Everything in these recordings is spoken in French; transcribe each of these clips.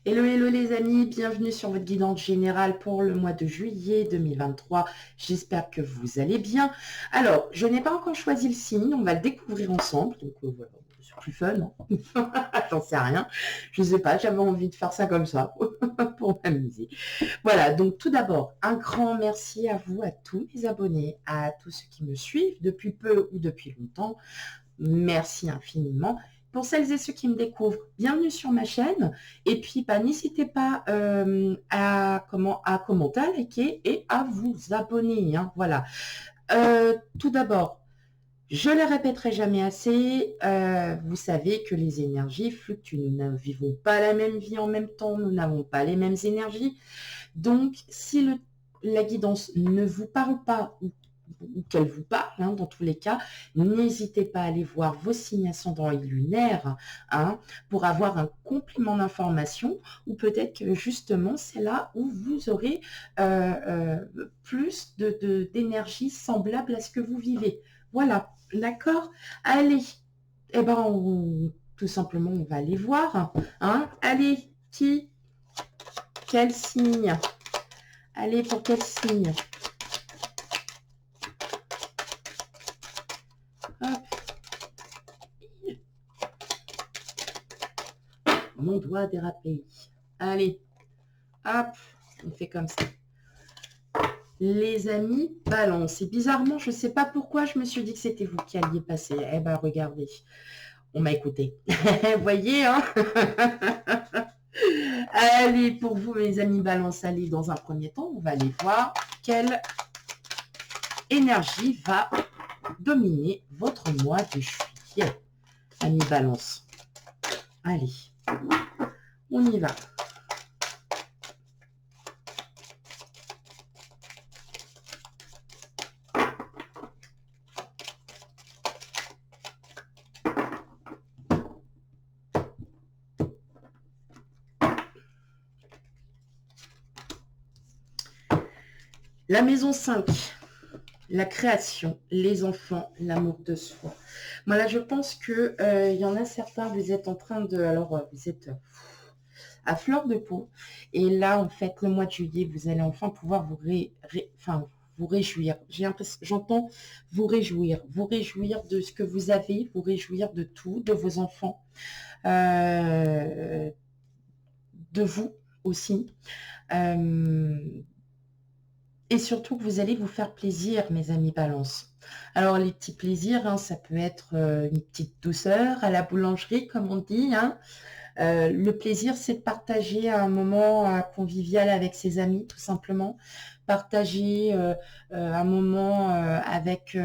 Hello, hello les amis, bienvenue sur votre guidance générale pour le mois de juillet 2023. J'espère que vous allez bien. Alors, je n'ai pas encore choisi le signe, on va le découvrir ensemble. Donc voilà, c'est plus fun, hein. J'en sais rien. Je sais pas, j'avais envie de faire ça comme ça pour m'amuser. Voilà, donc tout d'abord, un grand merci à vous, à tous les abonnés, à tous ceux qui me suivent depuis peu ou depuis longtemps. Merci infiniment. Pour celles et ceux qui me découvrent, bienvenue sur ma chaîne. Et puis, n'hésitez pas à commenter, à liker et à vous abonner. Hein, voilà. Tout d'abord, je ne le répéterai jamais assez. Vous savez que les énergies fluctuent. Nous ne vivons pas la même vie en même temps. Nous n'avons pas les mêmes énergies. Donc, si la guidance ne vous parle pas ou qu'elle vous parle, hein, dans tous les cas, n'hésitez pas à aller voir vos signes ascendants et lunaires, hein, pour avoir un complément d'information, ou peut-être que justement c'est là où vous aurez plus d'énergie semblable à ce que vous vivez. Voilà, d'accord. Allez, eh ben tout simplement on va aller voir. Hein. Allez, quel signe? Allez, pour quel signe? Hop. Mon doigt dérapé. Allez, hop, on fait comme ça. Les amis, balance. Et bizarrement, je ne sais pas pourquoi, je me suis dit que c'était vous qui alliez passer. Eh ben, regardez, on m'a écouté. Vous voyez, hein. Allez, pour vous, mes amis, balance, allez, dans un premier temps, on va aller voir quelle énergie va dominer votre mois de juillet. Amis, balance. Allez, on y va. La maison 5, la création, les enfants, l'amour de soi. Voilà, je pense que il y en a certains, vous êtes en train de... Alors, vous êtes à fleur de peau. Et là, en fait, le mois de juillet, vous allez enfin pouvoir vous réjouir. J'entends vous réjouir de ce que vous avez, vous réjouir de tout, de vos enfants, de vous aussi. Et surtout que vous allez vous faire plaisir, mes amis balance. Alors, les petits plaisirs, hein, ça peut être une petite douceur à la boulangerie, comme on dit. Hein. Le plaisir, c'est de partager un moment convivial avec ses amis, tout simplement. Partager un moment avec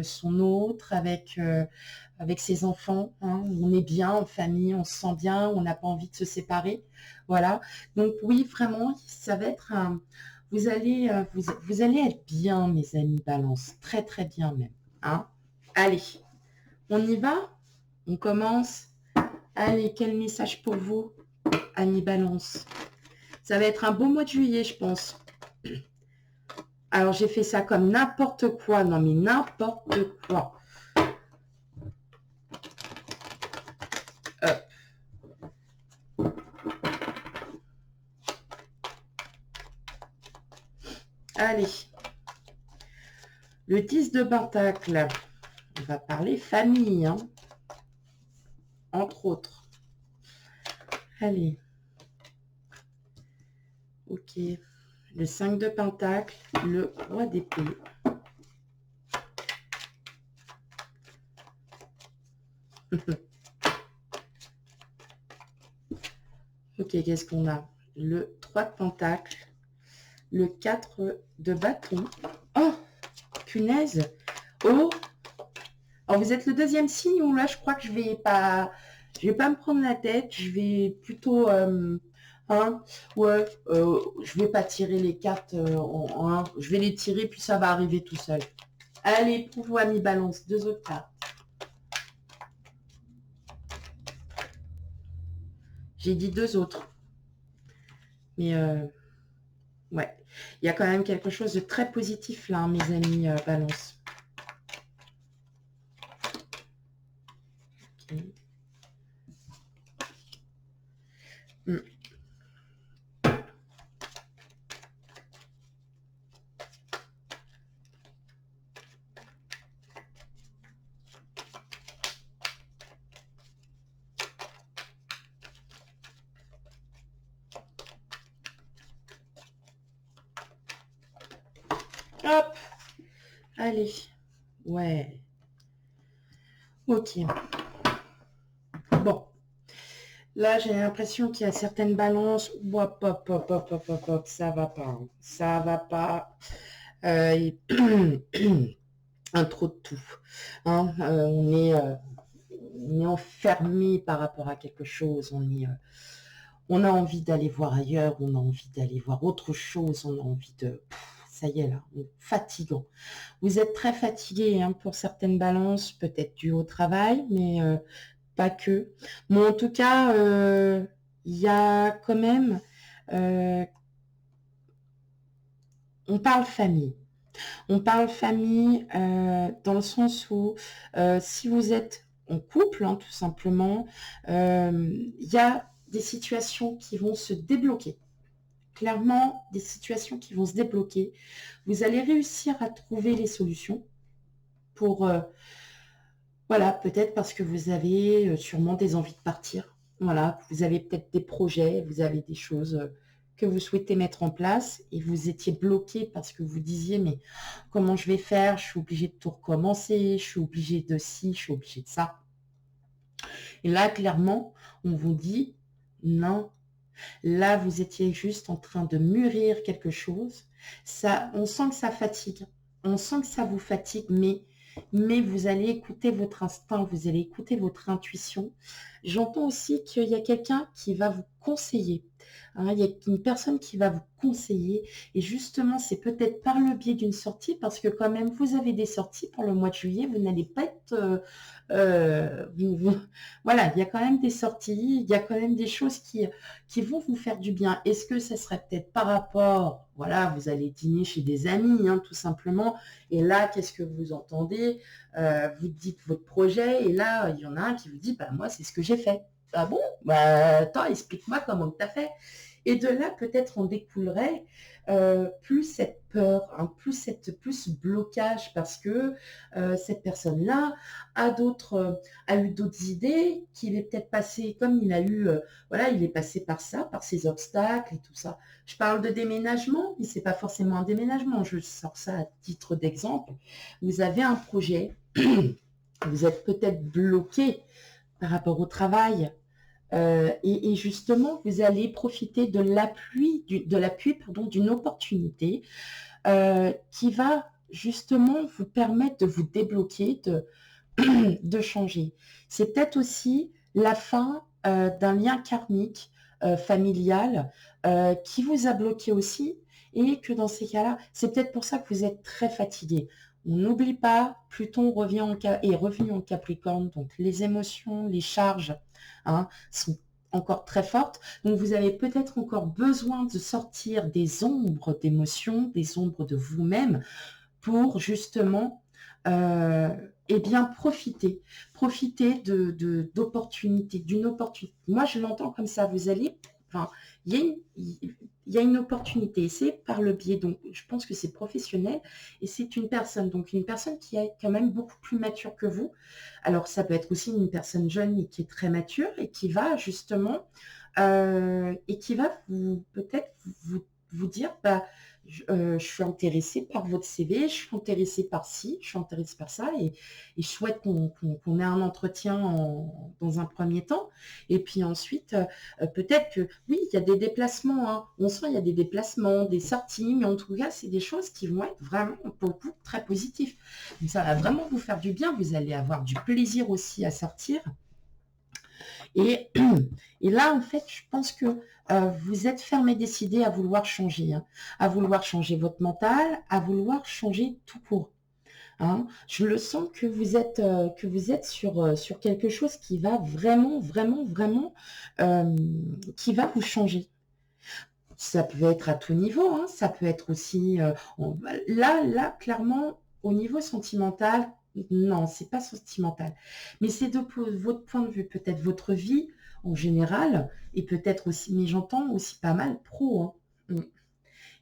son autre, avec ses enfants. Hein. On est bien en famille, on se sent bien, on n'a pas envie de se séparer. Voilà. Donc oui, vraiment, ça va être un... Vous allez être bien, mes amis balance. Très, très bien même. Hein. Allez, on y va? On commence. Allez, quel message pour vous, amis balance? Ça va être un beau mois de juillet, je pense. Alors, j'ai fait ça comme n'importe quoi. Non, mais n'importe quoi. Hop. Allez. Le 10 de pentacle. On va parler famille, hein. Entre autres. Allez. Ok. Le 5 de pentacle. Le roi d'épée. Ok, qu'est-ce qu'on a? Le 3 de pentacle. Le 4 de bâton. Oh, punaise. Oh. Alors, vous êtes le deuxième signe où là, je crois que je vais pas me prendre la tête. Je vais plutôt, je vais pas tirer les cartes en un. Je vais les tirer puis ça va arriver tout seul. Allez, pour vous, amis balance, 2 autres cartes. J'ai dit 2 autres. Mais ouais, il y a quand même quelque chose de très positif là, hein, mes amis balance. Okay. Hop, allez. Ouais. Ok. Bon. Là, j'ai l'impression qu'il y a certaines balances. Hop, hop, hop, hop, hop, hop, hop, ça va pas. Hein. Ça va pas. Et un trop de tout. Hein. On est enfermé par rapport à quelque chose. On a envie d'aller voir ailleurs. On a envie d'aller voir autre chose. On a envie de... ça y est là, fatigant. Vous êtes très fatigué hein, pour certaines balances, peut-être dû au travail, mais pas que. Mais en tout cas, il y a quand même... on parle famille. On parle famille dans le sens où si vous êtes en couple, hein, tout simplement, il y a des situations qui vont se débloquer. Clairement, des situations qui vont se débloquer. Vous allez réussir à trouver les solutions pour, voilà, peut-être parce que vous avez sûrement des envies de partir. Voilà, vous avez peut-être des projets, vous avez des choses que vous souhaitez mettre en place et vous étiez bloqué parce que vous disiez, mais comment je vais faire? Je suis obligée de tout recommencer, je suis obligée de ci, je suis obligée de ça. Et là, clairement, on vous dit, non, là, vous étiez juste en train de mûrir quelque chose. Ça, on sent que ça fatigue. On sent que ça vous fatigue, mais vous allez écouter votre instinct, vous allez écouter votre intuition. J'entends aussi qu'il y a quelqu'un qui va vous conseiller. Hein, il y a une personne qui va vous conseiller. Et justement, c'est peut-être par le biais d'une sortie, parce que quand même, vous avez des sorties pour le mois de juillet. Vous n'allez pas être... voilà, il y a quand même des sorties, il y a quand même des choses qui vont vous faire du bien. Est-ce que ça serait peut-être par rapport, voilà, vous allez dîner chez des amis, hein, tout simplement, et là, qu'est-ce que vous entendez? Vous dites votre projet, et là, il y en a un qui vous dit, bah, moi, c'est ce que j'ai fait. Ah bon? Bah, attends, explique-moi comment tu as fait. Et de là, peut-être en découlerait plus cette peur, hein, plus ce blocage, parce que cette personne-là a eu d'autres idées, qu'il est peut-être passé, comme il a eu, voilà, il est passé par ça, par ces obstacles et tout ça. Je parle de déménagement, mais c'est pas forcément un déménagement. Je sors ça à titre d'exemple. Vous avez un projet, vous êtes peut-être bloqué par rapport au travail. Et justement, vous allez profiter de l'appui d'une opportunité qui va justement vous permettre de vous débloquer, de changer. C'est peut-être aussi la fin d'un lien karmique familial qui vous a bloqué aussi et que dans ces cas-là, c'est peut-être pour ça que vous êtes très fatigué. On n'oublie pas, Pluton est revenu en Capricorne, donc les émotions, les charges hein, sont encore très fortes. Donc vous avez peut-être encore besoin de sortir des ombres d'émotions, des ombres de vous-même pour justement eh bien profiter d'opportunités, d'une opportunité. Moi, je l'entends comme ça. Vous allez, enfin, il y a une opportunité. C'est par le biais, donc je pense que c'est professionnel et c'est une personne, donc une personne qui est quand même beaucoup plus mature que vous. Alors, ça peut être aussi une personne jeune et qui est très mature et qui va justement et qui va peut-être vous dire, bah, je suis intéressée par votre CV, je suis intéressée par ci, je suis intéressée par ça, et je souhaite qu'on ait un entretien dans un premier temps. Et puis ensuite, peut-être que, oui, il y a des déplacements, hein. On sent il y a des déplacements, des sorties, mais en tout cas, c'est des choses qui vont être vraiment, pour le coup, très positives. Donc, ça va vraiment vous faire du bien, vous allez avoir du plaisir aussi à sortir. Et, et là, en fait, je pense que vous êtes ferme et décidé à vouloir changer, hein, à vouloir changer votre mental, à vouloir changer tout court. Hein. Je le sens que vous êtes sur quelque chose qui va vraiment, vraiment, vraiment, qui va vous changer. Ça peut être à tout niveau, hein, ça peut être aussi... là, clairement, au niveau sentimental, non, c'est pas sentimental. Mais c'est de votre point de vue, peut-être votre vie en général, et peut-être aussi, mais j'entends aussi pas mal pro. Hein.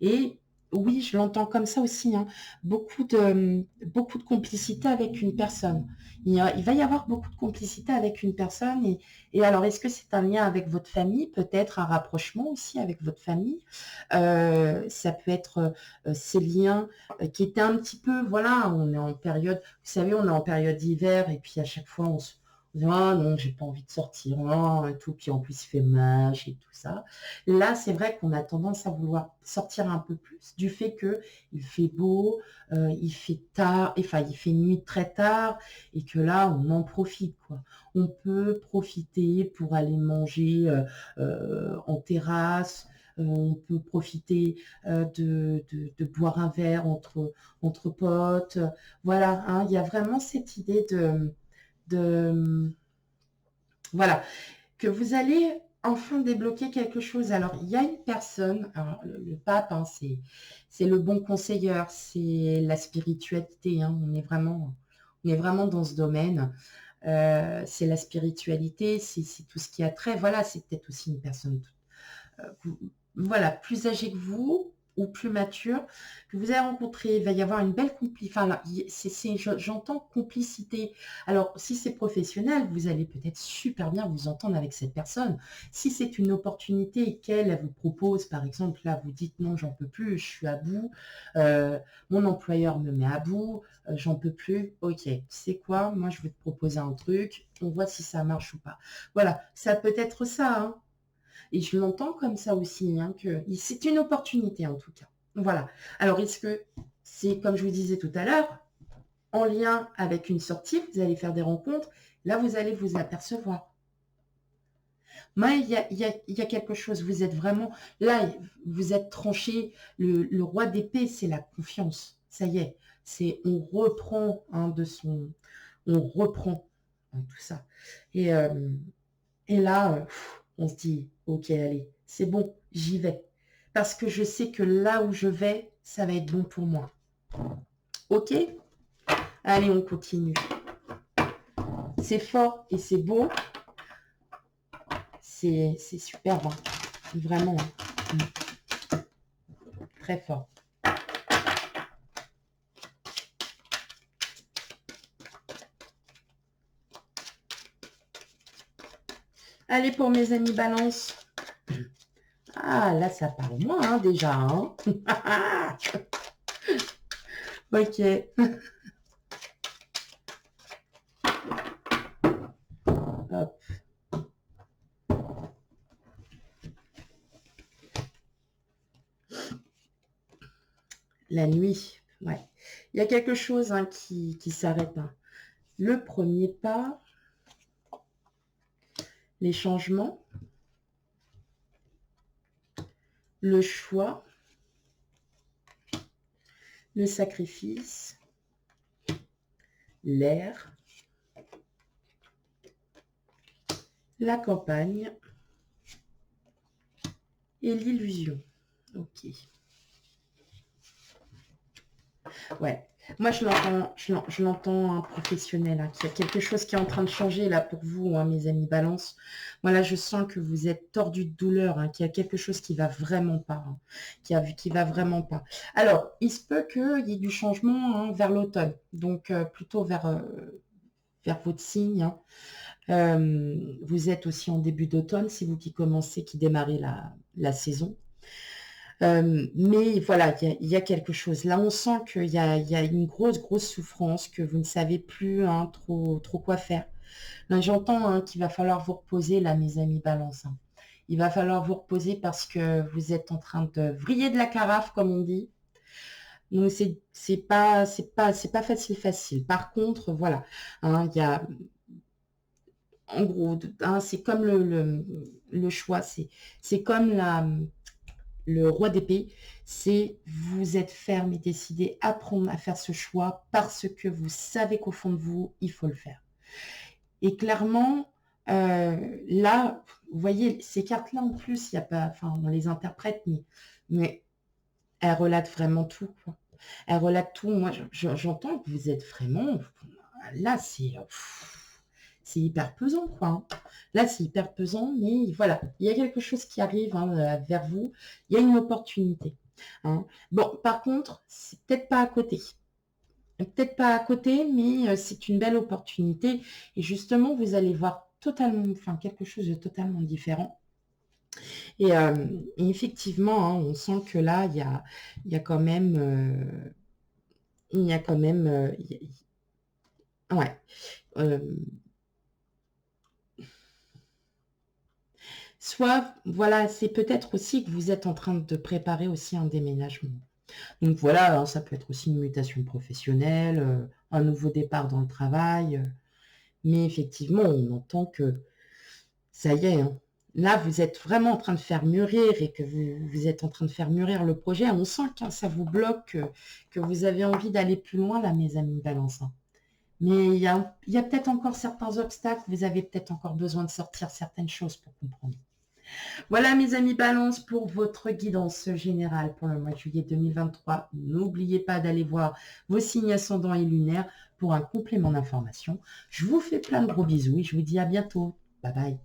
Et oui, je l'entends comme ça aussi, hein. Beaucoup de complicité avec une personne. Il va y avoir beaucoup de complicité avec une personne. Et alors, est-ce que c'est un lien avec votre famille? Peut-être un rapprochement aussi avec votre famille. Ça peut être ces liens qui étaient un petit peu, voilà, on est en période, vous savez, on est en période d'hiver et puis à chaque fois, on se dit, ah non, j'ai pas envie de sortir, non, et tout. Puis en plus, il fait mâche et tout ça. Là, c'est vrai qu'on a tendance à vouloir sortir un peu plus du fait que il fait beau, il fait tard, enfin, il fait nuit très tard et que là, on en profite, quoi. On peut profiter pour aller manger en terrasse. On peut profiter de boire un verre entre potes. Voilà, hein, il y a vraiment cette idée de voilà, que vous allez enfin débloquer quelque chose. Alors, il y a une personne, alors, le pape, hein, c'est le bon conseilleur, c'est la spiritualité, hein, on est vraiment dans ce domaine. C'est la spiritualité, c'est tout ce qui a trait. Voilà, c'est peut-être aussi une personne voilà, plus âgé que vous ou plus mature, que vous allez rencontrer, il va y avoir une belle complicité, enfin, là, j'entends complicité. Alors, si c'est professionnel, vous allez peut-être super bien vous entendre avec cette personne. Si c'est une opportunité et qu'elle elle vous propose, par exemple, là, vous dites non, j'en peux plus, je suis à bout, mon employeur me met à bout, j'en peux plus, ok, tu sais quoi, moi, je vais te proposer un truc, on voit si ça marche ou pas. Voilà, ça peut être ça, hein. Et je l'entends comme ça aussi, hein, que c'est une opportunité en tout cas. Voilà. Alors, est-ce que c'est, comme je vous disais tout à l'heure, en lien avec une sortie, vous allez faire des rencontres, là, vous allez vous apercevoir. Mais il y a quelque chose, vous êtes vraiment, là, vous êtes tranché, le roi d'épée, c'est la confiance. Ça y est, on reprend on reprend hein, tout ça. Et, et là, on se dit, ok, allez, c'est bon, j'y vais. Parce que je sais que là où je vais, ça va être bon pour moi. Ok? Allez, on continue. C'est fort et c'est beau. C'est superbe. Hein. Vraiment. Hein. Très fort. Allez, pour mes amis balance. Ah, là, ça parle moins, hein, déjà. Hein. Ok. Hop. La nuit. Ouais. Il y a quelque chose hein, qui s'arrête. Hein. Le premier pas, les changements, le choix, le sacrifice, l'air, la campagne et l'illusion. Ok. Ouais. Moi, je l'entends un professionnel, hein, qu'il y a quelque chose qui est en train de changer là pour vous, hein, mes amis balance. Moi, là, je sens que vous êtes tordu de douleur, hein, qu'il y a quelque chose qui va vraiment pas, hein, qui va vraiment pas. Alors, il se peut qu'il y ait du changement hein, vers l'automne, donc plutôt vers votre signe. Hein. Vous êtes aussi en début d'automne, c'est vous qui démarrez la saison. Mais voilà, il y a quelque chose. Là, on sent qu'il y a une grosse souffrance, que vous ne savez plus hein, trop quoi faire. Là, j'entends hein, qu'il va falloir vous reposer, là, mes amis balance. Hein. Il va falloir vous reposer parce que vous êtes en train de vriller de la carafe, comme on dit. Donc, c'est pas facile. Par contre, voilà, hein, il y a, en gros, hein, c'est comme le choix, c'est comme le roi d'épée, c'est vous êtes ferme et décidé à prendre à faire ce choix parce que vous savez qu'au fond de vous, il faut le faire. Et clairement, là, vous voyez, ces cartes-là, en plus, il y a pas, enfin, on les interprète, mais elles relatent vraiment tout. Quoi. Elles relatent tout. Moi, j'entends que vous êtes vraiment, là, c'est hyper pesant, quoi. Hein. Là, c'est hyper pesant, mais voilà, il y a quelque chose qui arrive hein, vers vous. Il y a une opportunité. hein. Bon, par contre, c'est peut-être pas à côté. Peut-être pas à côté, mais c'est une belle opportunité. Et justement, vous allez voir totalement, enfin, quelque chose de totalement différent. Et effectivement, hein, on sent que là, il y a quand même, il y a quand même, ouais. euh, Soit, voilà, c'est peut-être aussi que vous êtes en train de préparer aussi un déménagement. Donc voilà, hein, ça peut être aussi une mutation professionnelle, un nouveau départ dans le travail. Mais effectivement, on entend que ça y est, hein. Là, vous êtes vraiment en train de faire mûrir et que vous êtes en train de faire mûrir le projet. On sent que ça vous bloque, que vous avez envie d'aller plus loin, là, mes amis Balance, hein. Mais il y a peut-être encore certains obstacles. Vous avez peut-être encore besoin de sortir certaines choses pour comprendre. Voilà, mes amis Balance, pour votre guidance générale pour le mois de juillet 2023. N'oubliez pas d'aller voir vos signes ascendants et lunaires pour un complément d'information. Je vous fais plein de gros bisous et je vous dis à bientôt. Bye bye.